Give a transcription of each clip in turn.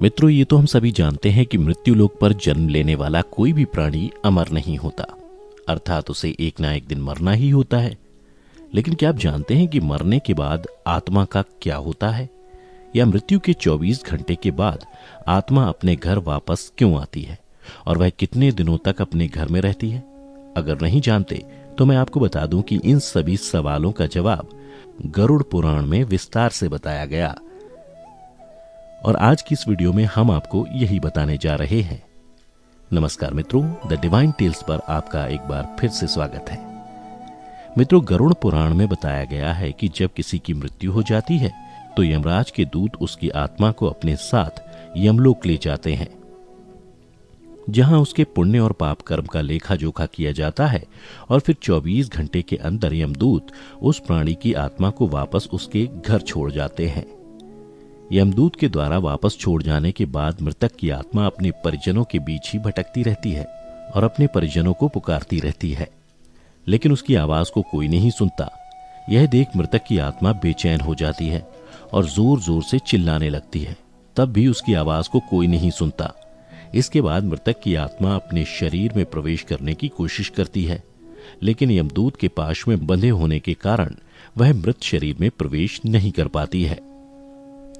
मित्रों, ये तो हम सभी जानते हैं कि मृत्यु लोक पर जन्म लेने वाला कोई भी प्राणी अमर नहीं होता, अर्थात उसे एक ना एक दिन मरना ही होता है। लेकिन क्या आप जानते हैं कि मरने के बाद आत्मा का क्या होता है, या मृत्यु के 24 घंटे के बाद आत्मा अपने घर वापस क्यों आती है और वह कितने दिनों तक अपने घर में रहती है? अगर नहीं जानते तो मैं आपको बता दूं कि इन सभी सवालों का जवाब गरुड़ पुराण में विस्तार से बताया गया, और आज की इस वीडियो में हम आपको यही बताने जा रहे हैं। नमस्कार मित्रों, द डिवाइन टेल्स पर आपका एक बार फिर से स्वागत है। मित्रों, गरुड़ पुराण में बताया गया है कि जब किसी की मृत्यु हो जाती है तो यमराज के दूत उसकी आत्मा को अपने साथ यमलोक ले जाते हैं, जहां उसके पुण्य और पाप कर्म का लेखा जोखा किया जाता है, और फिर 24 घंटे के अंदर यमदूत उस प्राणी की आत्मा को वापस उसके घर छोड़ जाते हैं। यमदूत के द्वारा वापस छोड़ जाने के बाद मृतक की आत्मा अपने परिजनों के बीच ही भटकती रहती है और अपने परिजनों को पुकारती रहती है, लेकिन उसकी आवाज को कोई नहीं सुनता। यह देख मृतक की आत्मा बेचैन हो जाती है और जोर जोर से चिल्लाने लगती है, तब भी उसकी आवाज को कोई नहीं सुनता। इसके बाद मृतक की आत्मा अपने शरीर में प्रवेश करने की कोशिश करती है, लेकिन यमदूत के पाश में बंधे होने के कारण वह मृत शरीर में प्रवेश नहीं कर पाती है।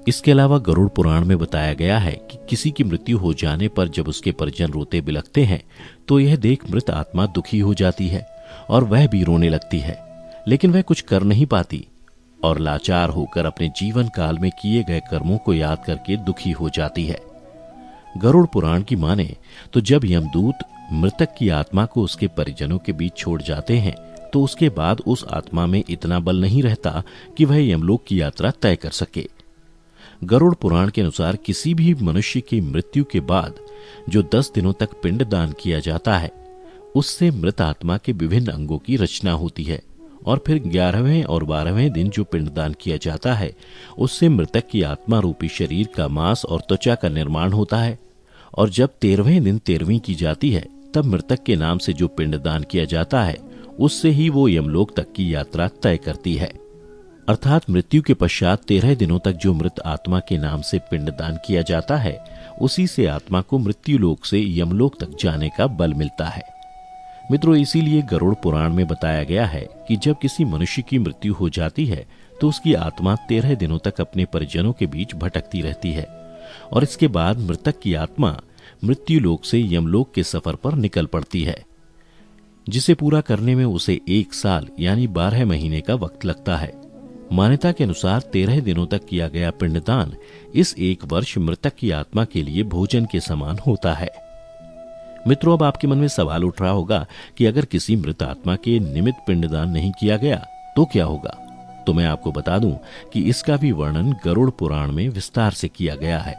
इसके अलावा गरुड़ पुराण में बताया गया है कि किसी की मृत्यु हो जाने पर जब उसके परिजन रोते बिलखते हैं तो यह देख मृत आत्मा दुखी हो जाती है और वह भी रोने लगती है, लेकिन वह कुछ कर नहीं पाती और लाचार होकर अपने जीवन काल में किए गए कर्मों को याद करके दुखी हो जाती है। गरुड़ पुराण की माने तो जब यमदूत मृतक की आत्मा को उसके परिजनों के बीच छोड़ जाते हैं तो उसके बाद उस आत्मा में इतना बल नहीं रहता कि वह यमलोक की यात्रा तय कर सके। गरुड़ पुराण के अनुसार किसी भी मनुष्य की मृत्यु के बाद जो 10 दिनों तक पिंडदान किया जाता है, उससे मृत आत्मा के विभिन्न अंगों की रचना होती है, और फिर 11वें और 12वें दिन जो पिंडदान किया जाता है उससे मृतक की आत्मा रूपी शरीर का मांस और त्वचा का निर्माण होता है, और जब 13वें दिन 13वीं की जाती है तब मृतक के नाम से जो पिंडदान किया जाता है उससे ही वो यमलोक तक की यात्रा तय करती है। अर्थात मृत्यु के पश्चात 13 दिनों तक जो मृत आत्मा के नाम से पिंडदान किया जाता है उसी से आत्मा को मृत्यु लोक से यमलोक तक जाने का बल मिलता है। मित्रों, इसीलिए गरुड़ पुराण में बताया गया है कि जब किसी मनुष्य की मृत्यु हो जाती है तो उसकी आत्मा 13 दिनों तक अपने परिजनों के बीच भटकती रहती है, और इसके बाद मृतक की आत्मा मृत्यु लोक से यमलोक के सफर पर निकल पड़ती है, जिसे पूरा करने में उसे 1 साल यानी 12 महीने का वक्त लगता है। मान्यता के अनुसार 13 दिनों तक किया गया पिंडदान इस 1 वर्ष मृतक की आत्मा के लिए भोजन के समान होता है। मित्रों, अब आपके मन में सवाल उठ रहा होगा कि अगर किसी मृत आत्मा के निमित्त पिंडदान नहीं किया गया तो क्या होगा? तो मैं आपको बता दूं कि इसका भी वर्णन गरुड़ पुराण में विस्तार से किया गया है,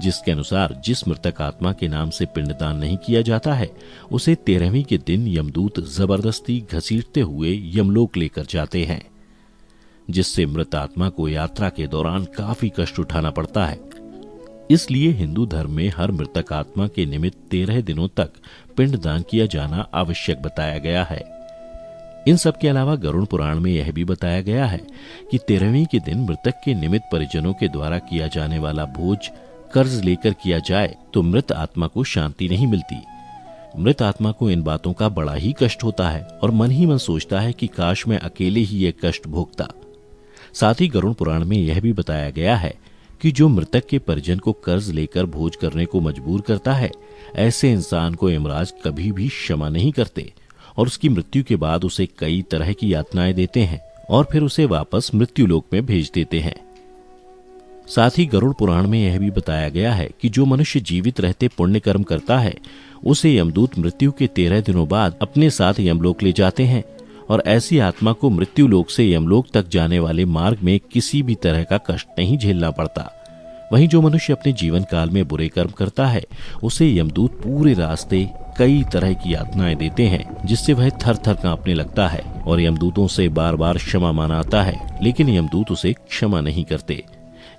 जिसके अनुसार जिस मृतक आत्मा के नाम से पिंडदान नहीं किया जाता है उसे 13वीं के दिन यमदूत जबरदस्ती घसीटते हुए यमलोक लेकर जाते हैं, जिससे मृत आत्मा को यात्रा के दौरान काफी कष्ट उठाना पड़ता है। इसलिए हिंदू धर्म में हर मृतक आत्मा के निमित्त 13 दिनों तक पिंडदान किया जाना आवश्यक बताया गया है। इन सब के अलावा गरुड़ पुराण में यह भी बताया गया है कि 13वीं के दिन मृतक के निमित्त परिजनों के द्वारा किया जाने वाला भोज कर्ज लेकर किया जाए तो मृत आत्मा को शांति नहीं मिलती। मृत आत्मा को इन बातों का बड़ा ही कष्ट होता है और मन ही मन सोचता है कि काश मैं अकेले ही ये कष्ट भोगता। साथ ही गरुड़ पुराण में यह भी बताया गया है कि जो मृतक के परिजन को कर्ज लेकर भोज करने को मजबूर करता है, ऐसे इंसान को यमराज कभी भी क्षमा नहीं करते और उसकी मृत्यु के बाद उसे कई तरह की यातनाएं देते हैं और फिर उसे वापस मृत्यु लोक में भेज देते हैं। साथ ही गरुड़ पुराण में यह भी बताया गया है कि जो मनुष्य जीवित रहते पुण्य कर्म करता है उसे यमदूत मृत्यु के 13 दिनों बाद अपने साथ यमलोक ले जाते हैं, और ऐसी आत्मा को मृत्यु लोक से यमलोक तक जाने वाले मार्ग में किसी भी तरह का कष्ट नहीं झेलना पड़ता। वहीं जो मनुष्य अपने जीवन काल में बुरे कर्म करता है उसे यमदूत पूरे रास्ते कई तरह की यातनाएं देते हैं, जिससे वह थर थर कांपने लगता है और यमदूतों से बार बार क्षमा मांगता है, लेकिन यमदूत उसे क्षमा नहीं करते।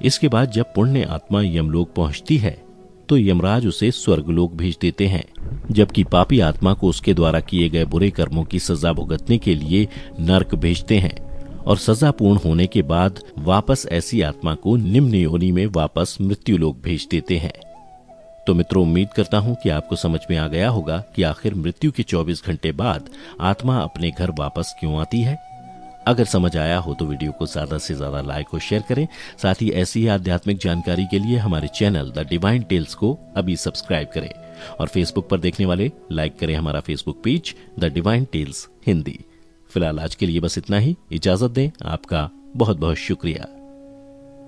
इसके बाद जब पुण्य आत्मा यमलोक पहुंचती है तो यमराज उसे स्वर्गलोक भेज देते हैं, जबकि पापी आत्मा को उसके द्वारा किए गए बुरे कर्मों की सजा भुगतने के लिए नरक भेजते हैं, और सजा पूर्ण होने के बाद वापस ऐसी आत्मा को निम्न योनि में वापस मृत्युलोक भेज देते हैं। तो मित्रों, उम्मीद करता हूं कि आपको समझ में आ गया होगा कि आखिर मृत्यु के 24 घंटे बाद आत्मा अपने घर वापस क्यों आती है। अगर समझ आया हो तो वीडियो को ज्यादा से ज्यादा लाइक और शेयर करें। साथ ही ऐसी ही आध्यात्मिक जानकारी के लिए हमारे चैनल द डिवाइन टेल्स को अभी सब्सक्राइब करें और फेसबुक पर देखने वाले लाइक करें हमारा Facebook page the divine tales Hindi. फिलहाल आज के लिए बस इतना ही। इजाजत दें। आपका बहुत बहुत शुक्रिया।